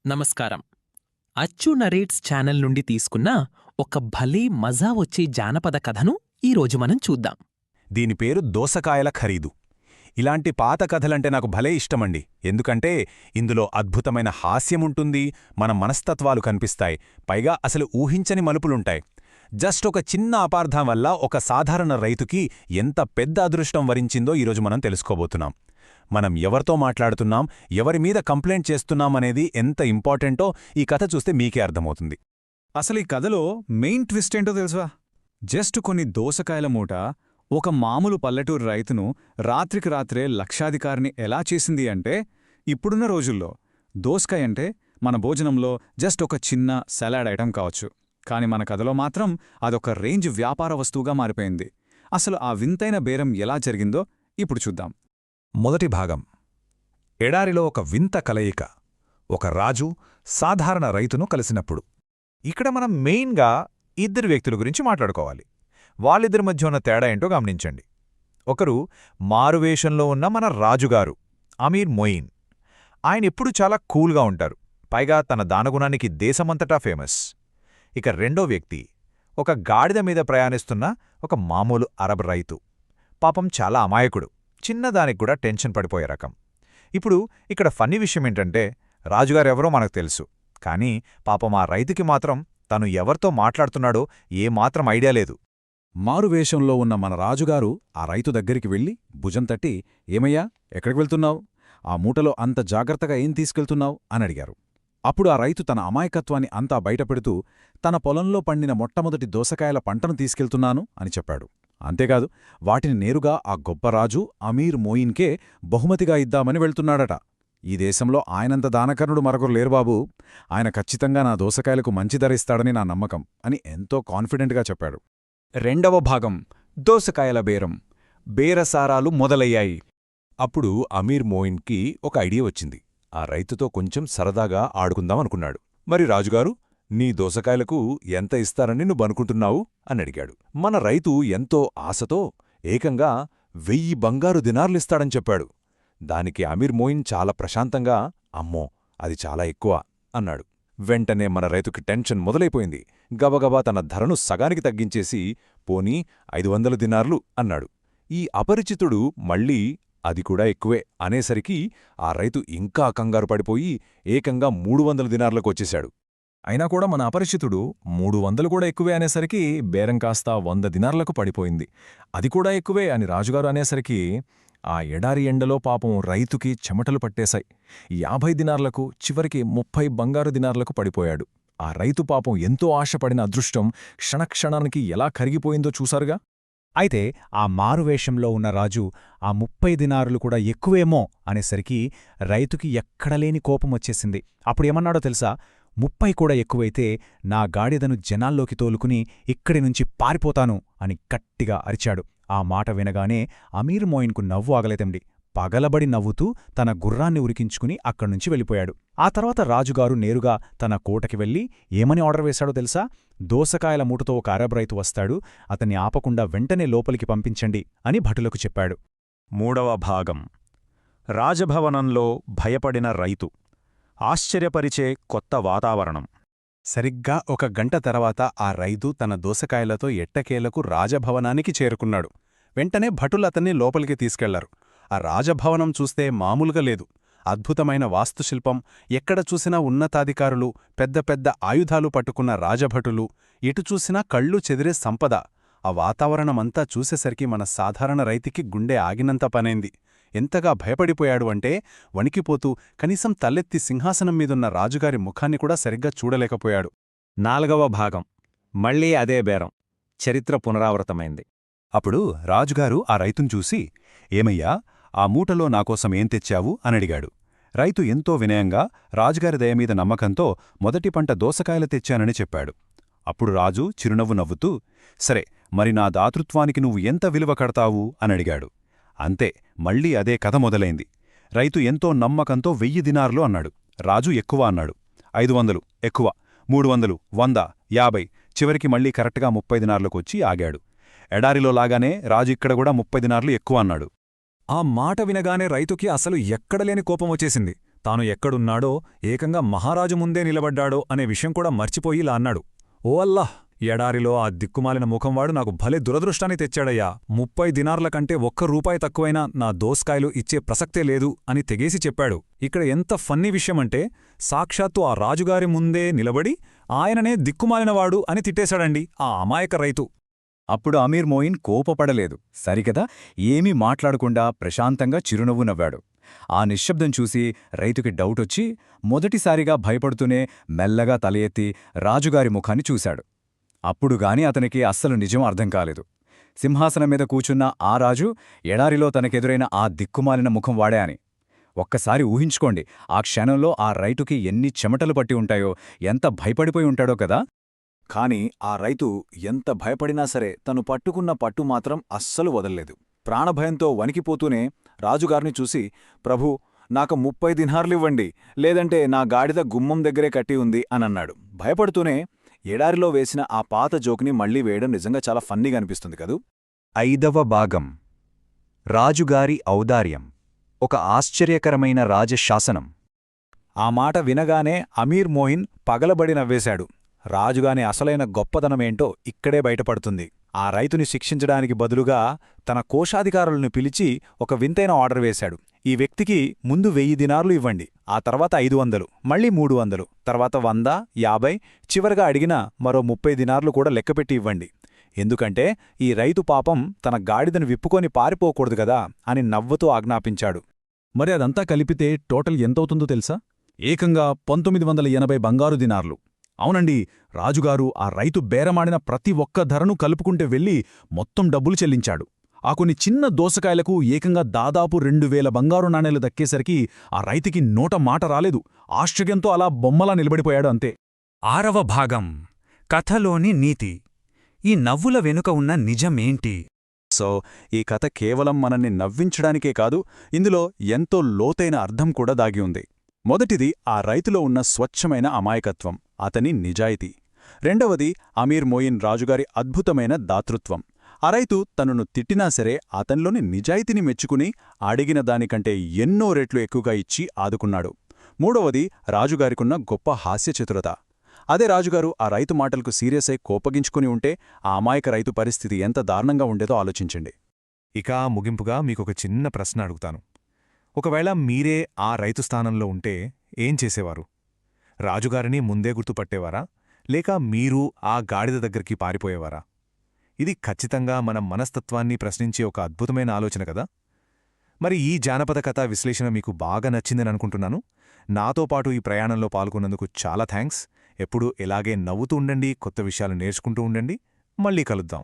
నమస్కారం. అచ్చు narrates channel నుండి తీసుకున్న ఒక భలే మజా వచ్చే జానపద కథను ఈరోజు మనం చూద్దాం. దీని పేరు దోసకాయల ఖరీదు. ఇలాంటి పాత కథలంటే నాకు భలే ఇష్టమండి. ఎందుకంటే ఇందులో అద్భుతమైన హాస్యముంటుంది, మన మనస్తత్వాలు కనిపిస్తాయి, పైగా అసలు ఊహించని మలుపులుంటాయి. జస్ట్ ఒక చిన్న అపార్థం వల్ల ఒక సాధారణ రైతుకి ఎంత పెద్ద అదృష్టం వరించిందో ఈరోజు మనం తెలుసుకోబోతున్నాం. మనం ఎవరితో మాట్లాడుతున్నాం, ఎవరిమీద కంప్లైంట్ చేస్తున్నాం అనేది ఎంత ఇంపార్టెంటో ఈ కథ చూస్తే మీకే అర్థమవుతుంది. అసలు ఈ కథలో మెయిన్ ట్విస్ట్ ఏంటో తెలుసా? జస్ట్ కొన్ని దోసకాయల మూట ఒక మామూలు పల్లెటూరు రైతును రాత్రికి రాత్రే లక్షాధికారిని ఎలా చేసింది అంటే, ఇప్పుడున్న రోజుల్లో దోసకాయ అంటే మన భోజనంలో జస్ట్ ఒక చిన్న సలాడ్ ఐటం కావచ్చు, కాని మన కథలో మాత్రం అదొక రేంజ్ వ్యాపార వస్తువుగా మారిపోయింది. అసలు ఆ వింతైన బేరం ఎలా జరిగిందో ఇప్పుడు చూద్దాం. మొదటి భాగం. ఎడారిలో ఒక వింత కలయిక. ఒక రాజు సాధారణ రైతును కలిసినప్పుడు. ఇక్కడ మనం మెయిన్గా ఇద్దరు వ్యక్తుల గురించి మాట్లాడుకోవాలి. వాళ్ళిద్దరి మధ్య ఉన్న తేడా ఏంటో గమనించండి. ఒకరు మారువేషంలో ఉన్న మన రాజుగారు అమీర్ మొయిన్. ఆయన ఎప్పుడూ చాలా కూల్గా ఉంటారు, పైగా తన దానగుణానికి దేశమంతటా ఫేమస్. ఇక రెండో వ్యక్తి ఒక గాడిద మీద ప్రయాణిస్తున్న ఒక మామూలు అరబ్ రైతు. పాపం చాలా అమాయకుడు, చిన్నదానికి కూడా టెన్షన్ పడిపోయే రకం. ఇప్పుడు ఇక్కడ ఫన్నీ విషయమేంటంటే, రాజుగారెవరో మనకు తెలుసు, కానీ పాపం ఆ రైతుకి మాత్రం తను ఎవరితో మాట్లాడుతున్నాడో ఏమాత్రం ఐడియా లేదు. మారువేషంలో ఉన్న మన రాజుగారు ఆ రైతు దగ్గరికి వెళ్ళి భుజం తట్టి, ఏమయ్యా, ఎక్కడికి వెళ్తున్నావు? ఆ మూటలో అంత జాగ్రత్తగా ఏం తీసుకెళ్తున్నావు అని అడిగారు. అప్పుడు ఆ రైతు తన అమాయకత్వాన్ని అంతా బయటపెడుతూ, తన పొలంలో పండిన మొట్టమొదటి దోసకాయల పంటను తీసుకెళ్తున్నాను అని చెప్పాడు. అంతేకాదు, వాటిని నేరుగా ఆ గొప్ప రాజు అమీర్ మోయిన్కే బహుమతిగా ఇద్దామని వెళ్తున్నాడట. ఈ దేశంలో ఆయనంత దానకర్ణుడు మరొకరు లేరు బాబూ, ఆయన ఖచ్చితంగా నా దోసకాయలకు మంచి ధర ఇస్తాడని నా నమ్మకం అని ఎంతో కాన్ఫిడెంట్గా చెప్పాడు. రెండవ భాగం. దోసకాయల బేరం. బేరసారాలు మొదలయ్యాయి. అప్పుడు అమీర్ మోయిన్కి ఒక ఐడియా వచ్చింది. ఆ రైతుతో కొంచెం సరదాగా ఆడుకుందామనుకున్నాడు. మరి రాజుగారు, నీ దోసకాయలకు ఎంత ఇస్తారని నువ్వనుకుంటున్నావు అని అడిగాడు. మన రైతు ఎంతో ఆశతో ఏకంగా 1000 బంగారు దినార్లిస్తాడని చెప్పాడు. దానికి అమీర్ మోయిన్ చాలా ప్రశాంతంగా, అమ్మో, అది చాలా ఎక్కువ అన్నాడు. వెంటనే మన రైతుకి టెన్షన్ మొదలైపోయింది. గబగబా తన ధరను సగానికి తగ్గించేసి, పోనీ 500 దినార్లు అన్నాడు. ఈ అపరిచితుడు మళ్ళీ అది కూడా ఎక్కువే అనేసరికి ఆ రైతు ఇంకా కంగారు పడిపోయి ఏకంగా 300 దినార్లకు వచ్చేశాడు. అయినా కూడా మన అపరిచితుడు 300 కూడా ఎక్కువే అనేసరికి బేరం కాస్త 100 దినార్లకు పడిపోయింది. అది కూడా ఎక్కువే అని రాజుగారు అనేసరికి ఆ ఎడారి ఎండలో పాపం రైతుకి చెమటలు పట్టేశాయి. 50 దినార్లకు, చివరికి 30 బంగారు దినార్లకు పడిపోయాడు. ఆ రైతు పాపం ఎంతో ఆశపడిన అదృష్టం క్షణక్షణానికి ఎలా కరిగిపోయిందో చూసారుగా. అయితే ఆ మారువేషంలో ఉన్న రాజు ఆ 30 దినారులు కూడా ఎక్కువేమో అనేసరికి రైతుకి ఎక్కడలేని కోపమొచ్చేసింది. అప్పుడేమన్నాడో తెలుసా? 30 కూడా ఎక్కువైతే నా గాడిదను జనాల్లోకి తోలుకుని ఇక్కడి నుంచి పారిపోతాను అని గట్టిగా అరిచాడు. ఆ మాట వినగానే అమీర్ మోయిన్కు నవ్వు ఆగలేదండి. పగలబడి నవ్వుతూ తన గుర్రాన్ని ఉరికించుకుని అక్కడ్నుంచి వెళ్ళిపోయాడు. ఆ తర్వాత రాజుగారు నేరుగా తన కోటకి వెళ్ళి ఏమని ఆర్డర్ వేశాడో తెలుసా? దోసకాయల మూటతో ఒక అరబ్ రైతు వస్తాడు, అతన్ని ఆపకుండా వెంటనే లోపలికి పంపించండి అని భటులకు చెప్పాడు. మూడవ భాగం. రాజభవనంలో భయపడిన రైతు. ఆశ్చర్యపరిచే కొత్త వాతావరణం. సరిగ్గా 1 గంట తర్వాత ఆ రైతు తన దోసకాయలతో ఎట్టకేలకు రాజభవనానికి చేరుకున్నాడు. వెంటనే భటులు అతన్ని లోపలికి తీసుకెళ్లారు. ఆ రాజభవనం చూస్తే మామూలుగా లేదు. అద్భుతమైన వాస్తుశిల్పం, ఎక్కడ చూసినా ఉన్నతాధికారులు, పెద్ద పెద్ద ఆయుధాలు పట్టుకున్న రాజభటులు, ఎటు చూసినా కళ్ళు చెదిరే సంపద. ఆ వాతావరణమంతా చూసేసరికి మన సాధారణ రైతుకి గుండె ఆగినంత పనైంది. ఎంతగా భయపడిపోయాడు అంటే, వణికిపోతూ కనీసం తలెత్తి సింహాసనం మీదున్న రాజుగారి ముఖాన్ని కూడా సరిగ్గా చూడలేకపోయాడు. 4వ భాగం. మళ్లీ అదే బేరం. చరిత్ర పునరావృతమైంది. అప్పుడు రాజుగారు ఆ రైతును చూసి, ఏమయ్యా, ఆ మూటలో నాకోసం ఏం తెచ్చావు అనడిగాడు. రైతు ఎంతో వినయంగా రాజుగారి దయమీద నమ్మకంతో మొదటి పంట దోసకాయలు తెచ్చానని చెప్పాడు. అప్పుడు రాజు చిరునవ్వు నవ్వుతూ, సరే, మరి నా దాతృత్వానికి నువ్వు ఎంత విలువ కడతావు అనడిగాడు. అంతే, మళ్లీ అదే కథ మొదలైంది. రైతు ఎంతో నమ్మకంతో 1000 దినార్లు అన్నాడు. రాజు ఎక్కువ అన్నాడు. 500 ఎక్కువ, 300, 100, 50, చివరికి మళ్లీ కరెక్ట్గా 30 దినార్లకొచ్చి ఆగాడు. ఎడారిలో లాగానే రాజు ఇక్కడ కూడా 30 దినార్లు ఎక్కువ అన్నాడు. ఆ మాట వినగానే రైతుకి అసలు ఎక్కడలేని కోపమొచ్చేసింది. తాను ఎక్కడున్నాడో, ఏకంగా మహారాజు ముందే నిలబడ్డాడో అనే విషయం కూడా మర్చిపోయి ఇలా అన్నాడు. ఓ అల్లాహ్! ఎడారిలో ఆ దిక్కుమాలిన ముఖంవాడు నాకు భలే దురదృష్టాన్ని తెచ్చాడయ్యా. 30 దినార్ల కంటే ₹1 తక్కువైనా నా దోసకాయలు ఇచ్చే ప్రసక్తే లేదు అని తెగేసి చెప్పాడు. ఇక్కడ ఎంత ఫన్నీ విషయమంటే, సాక్షాత్తు ఆ రాజుగారి ముందే నిలబడి ఆయననే దిక్కుమాలినవాడు అని తిట్టేశాడండి ఆ అమాయక రైతు. అప్పుడు అమీర్ మోయిన్ కోపపడలేదు, సరికదా ఏమీ మాట్లాడకుండా ప్రశాంతంగా చిరునవ్వు నవ్వాడు. ఆ నిశ్శబ్దం చూసి రైతుకి డౌటొచ్చి మొదటిసారిగా భయపడుతూనే మెల్లగా తల ఎత్తి రాజుగారి ముఖాన్ని చూశాడు. అప్పుడుగాని అతనికి అస్సలు నిజం అర్థం కాలేదు. సింహాసనం మీద కూచున్న ఆ రాజు ఎడారిలో తనకెదురైన ఆ దిక్కుమాలిన ముఖం వాడే అని. ఒక్కసారి ఊహించుకోండి, ఆ క్షణంలో ఆ రైతుకి ఎన్ని చెమటలు పట్టి ఉంటాయో, ఎంత భయపడిపోయి ఉంటాడో కదా. కాని ఆ రైతు ఎంత భయపడినా సరే తను పట్టుకున్న పట్టు మాత్రం అస్సలు వదల్లేదు. ప్రాణభయంతో వణికిపోతూనే రాజుగారిని చూసి, ప్రభూ, నాకు 30 దినార్లివ్వండి, లేదంటే నా గాడిద గుమ్మం దగ్గరే కట్టి ఉంది అనన్నాడు. భయపడుతూనే ఎడారిలో వేసిన ఆ పాత జోక్ని మళ్లీ వేయడం నిజంగా చాలా ఫన్నీగా అనిపిస్తుంది కదూ. 5వ భాగం. రాజుగారి ఔదార్యం. ఒక ఆశ్చర్యకరమైన రాజశాసనం. ఆ మాట వినగానే అమీర్ మోయిన్ పగలబడి నవ్వేశాడు. రాజుగాని అసలైన గొప్పదనమేంటో ఇక్కడే బయటపడుతుంది. ఆ రైతుని శిక్షించడానికి బదులుగా తన కోశాధికారులను పిలిచి ఒక వింతైన ఆర్డర్ వేశాడు. ఈ వ్యక్తికి ముందు 1000 దినార్లు ఇవ్వండి, ఆ తర్వాత 500, మళ్ళీ 300, తర్వాత 100, 50, చివరగా అడిగిన మరో 30 దినార్లు కూడా లెక్కపెట్టి ఇవ్వండి. ఎందుకంటే ఈ రైతు పాపం తన గాడిదను విప్పుకొని పారిపోకూడదు కదా అని నవ్వుతూ ఆజ్ఞాపించాడు. మరి అదంతా కలిపితే టోటల్ ఎంతవుతుందో తెలుసా? ఏకంగా 1980 బంగారు దినార్లు. అవునండి, రాజుగారు ఆ రైతు బేరమాడిన ప్రతి ఒక్క ధరను కలుపుకుంటే వెళ్ళి మొత్తం డబ్బులు చెల్లించాడు. ఆ కొన్ని చిన్న దోసకాయలకు ఏకంగా దాదాపు 2000 బంగారు నాణేలు దక్కేసరికి ఆ రైతుకి నోట మాట రాలేదు. ఆశ్చర్యంతో అలా బొమ్మలా నిలబడిపోయాడు అంతే. 6వ భాగం. కథలోని నీతి. ఈ నవ్వుల వెనుక ఉన్న నిజమేంటి? సో ఈ కథ కేవలం మనల్ని నవ్వించడానికే కాదు, ఇందులో ఎంతో లోతైన అర్థం కూడా దాగి ఉంది. మొదటిది ఆ రైతులో ఉన్న స్వచ్ఛమైన అమాయకత్వం, అతని నిజాయితీ. రెండవది అమీర్ మోయిన్ రాజుగారి అద్భుతమైన దాతృత్వం. ఆ రైతు తనను తిట్టినా సరే అతనిలోని నిజాయితీని మెచ్చుకుని అడిగిన దానికంటే ఎన్నో రెట్లు ఎక్కువగా ఇచ్చి ఆదుకున్నాడు. మూడవది రాజుగారికున్న గొప్ప హాస్యచతురత. అదే రాజుగారు ఆ రైతు మాటలకు సీరియస్ అయి కోపగించుకుని ఉంటే ఆ అమాయక రైతు పరిస్థితి ఎంత దారుణంగా ఉండేదో ఆలోచించండి. ఇక ముగింపుగా మీకొక చిన్న ప్రశ్న అడుగుతాను. ఒకవేళ మీరే ఆ రైతు స్థానంలో ఉంటే ఏం చేసేవారు? రాజుగారిని ముందే గుర్తుపట్టేవారా, లేక మీరు ఆ గాడిద దగ్గరికి పారిపోయేవారా? ఇది ఖచ్చితంగా మన మనస్తత్వాన్ని ప్రశ్నించే ఒక అద్భుతమైన ఆలోచన కదా. మరి ఈ జానపద కథా విశ్లేషణ మీకు బాగా నచ్చిందని అనుకుంటున్నాను. నాతో పాటు ఈ ప్రయాణంలో పాల్గొన్నందుకు చాలా థ్యాంక్స్. ఎప్పుడూ ఇలాగే నవ్వుతూ ఉండండి, కొత్త విషయాలు నేర్చుకుంటూ ఉండండి. మళ్ళీ కలుద్దాం.